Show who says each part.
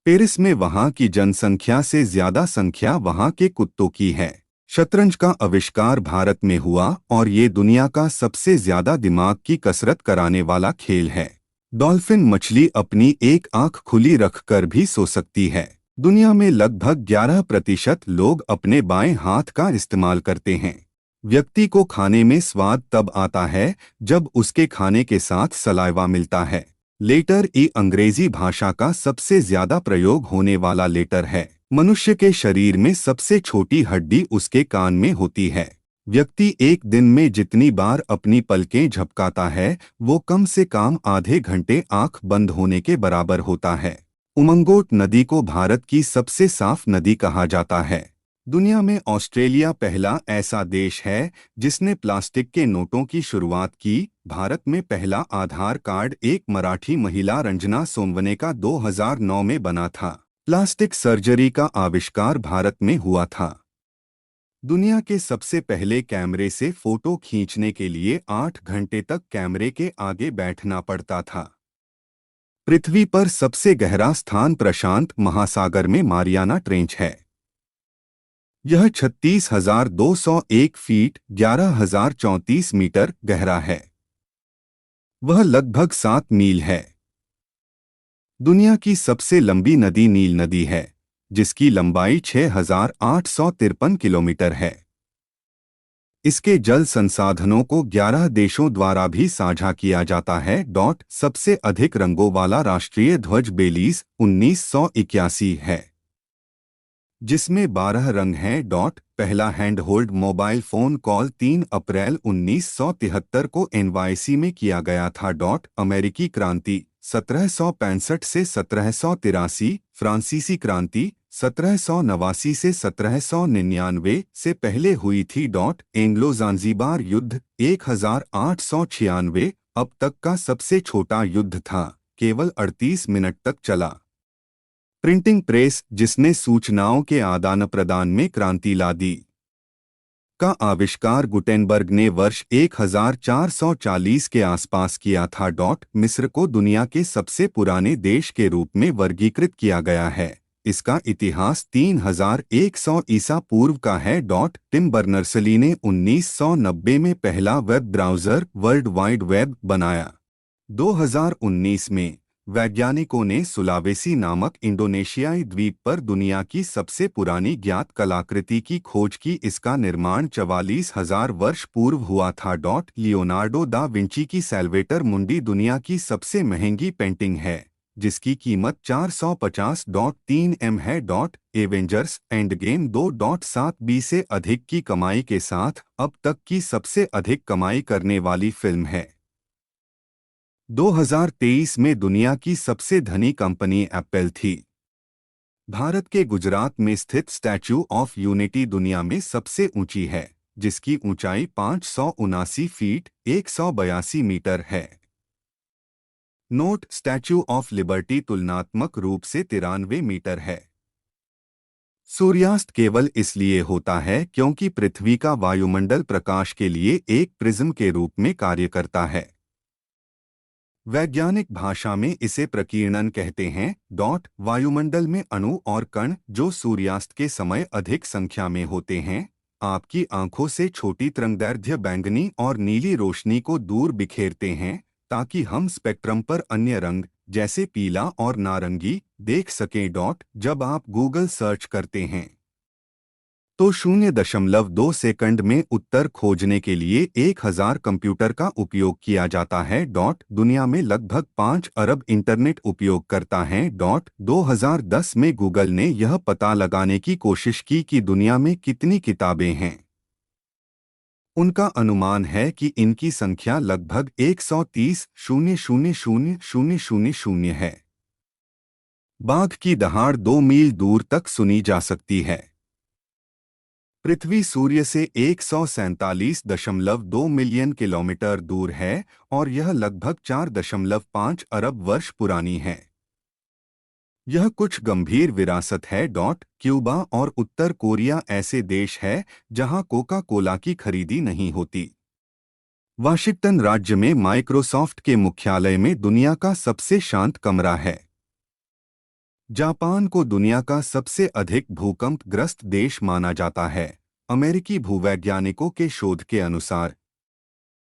Speaker 1: Paris में वहां की जनसंख्या से ज्यादा संख्या वहां के कुत्तों की है। शतरंज का आविष्कार भारत में हुआ और ये दुनिया का सबसे ज्यादा दिमाग की कसरत कराने वाला खेल है। डॉल्फिन मछली अपनी एक आंख खुली रखकर भी सो सकती है। दुनिया में लगभग 11% लोग अपने बाएं हाथ का इस्तेमाल करते हैं। व्यक्ति को खाने में स्वाद तब आता है जब उसके खाने के साथ सलाइवा मिलता है। लेटर ई अंग्रेजी भाषा का सबसे ज्यादा प्रयोग होने वाला लेटर है। मनुष्य के शरीर में सबसे छोटी हड्डी उसके कान में होती है। व्यक्ति एक दिन में जितनी बार अपनी पलकें झपकाता है वो कम से कम आधे घंटे आंख बंद होने के बराबर होता है। उमंगोट नदी को भारत की सबसे साफ नदी कहा जाता है। दुनिया में ऑस्ट्रेलिया पहला ऐसा देश है जिसने प्लास्टिक के नोटों की शुरुआत की। भारत में पहला आधार कार्ड एक मराठी महिला रंजना सोनवने का 2009 में बना था। प्लास्टिक सर्जरी का आविष्कार भारत में हुआ था। दुनिया के सबसे पहले कैमरे से फोटो खींचने के लिए 8 घंटे तक कैमरे के आगे बैठना पड़ता था। पृथ्वी पर सबसे गहरा स्थान प्रशांत महासागर में मारियाना ट्रेंच है। यह 36,201 फीट 11,034 मीटर गहरा है। वह लगभग 7 मील है। दुनिया की सबसे लंबी नदी नील नदी है, जिसकी लंबाई 6,853 किलोमीटर है। इसके जल संसाधनों को 11 देशों द्वारा भी साझा किया जाता है। सबसे अधिक रंगों वाला राष्ट्रीय ध्वज बेलीज 1981 है, जिसमें 12 रंग हैं। पहला हैंडहोल्ड मोबाइल फोन कॉल 3 अप्रैल 1973 को एनवाईसी में किया गया था। अमेरिकी क्रांति 1765 से 1783, फ्रांसीसी क्रांति 1789 से 1799 से पहले हुई थी। एंग्लो ज़ांज़ीबार युद्ध 1896 अब तक का सबसे छोटा युद्ध था, केवल 38 मिनट तक चला। प्रिंटिंग प्रेस, जिसने सूचनाओं के आदान प्रदान में क्रांति ला दी, का आविष्कार गुटेनबर्ग ने वर्ष 1440 के आसपास किया था। मिस्र को दुनिया के सबसे पुराने देश के रूप में वर्गीकृत किया गया है। इसका इतिहास 3100 ईसा पूर्व का है। टिम बर्नर्स-ली ने 1990 में पहला web browser world wide web बनाया। 2019 में वैज्ञानिकों ने सुलावेसी नामक इंडोनेशियाई द्वीप पर दुनिया की सबसे पुरानी ज्ञात कलाकृति की खोज की। इसका निर्माण 44,000 वर्ष पूर्व हुआ था। लियोनार्डो दा विंची की सैल्वेटर मुंडी दुनिया की सबसे महंगी पेंटिंग है, जिसकी कीमत 450.3 एम है। एवेंजर्स एंडगेम 2.7 से अधिक की कमाई के साथ अब तक की सबसे अधिक कमाई करने वाली फिल्म है। 2023 में दुनिया की सबसे धनी कंपनी एप्पल थी। भारत के गुजरात में स्थित स्टैच्यू ऑफ यूनिटी दुनिया में सबसे ऊंची है, जिसकी ऊंचाई 579 फीट 182 मीटर है। नोट: स्टैच्यू ऑफ लिबर्टी तुलनात्मक रूप से 93 मीटर है। सूर्यास्त केवल इसलिए होता है क्योंकि पृथ्वी का वायुमंडल प्रकाश के लिए एक प्रिज्म के रूप में कार्य करता है। वैज्ञानिक भाषा में इसे प्रकीर्णन कहते हैं। वायुमंडल में अणु और कण जो सूर्यास्त के समय अधिक संख्या में होते हैं, आपकी आंखों से छोटी तरंगदैर्घ्य बैंगनी और नीली रोशनी को दूर बिखेरते हैं, ताकि हम स्पेक्ट्रम पर अन्य रंग जैसे पीला और नारंगी देख सकें। जब आप गूगल सर्च करते हैं तो 0.2 सेकंड में उत्तर खोजने के लिए 1000 कंप्यूटर का उपयोग किया जाता है। दुनिया में लगभग 5 अरब इंटरनेट उपयोगकर्ता हैं। 2010 में गूगल ने यह पता लगाने की कोशिश की कि दुनिया में कितनी किताबें हैं। उनका अनुमान है कि इनकी संख्या लगभग 130,000,000 है। बाघ की दहाड़ 2 मील दूर तक सुनी जा सकती है। पृथ्वी सूर्य से 147.2 मिलियन किलोमीटर दूर है और यह लगभग 4.5 अरब वर्ष पुरानी है। यह कुछ गंभीर विरासत है। क्यूबा और उत्तर कोरिया ऐसे देश हैं जहां कोका कोला की खरीदी नहीं होती। वाशिंगटन राज्य में माइक्रोसॉफ्ट के मुख्यालय में दुनिया का सबसे शांत कमरा है। जापान को दुनिया का सबसे अधिक भूकंपग्रस्त देश माना जाता है। अमेरिकी भूवैज्ञानिकों के शोध के अनुसार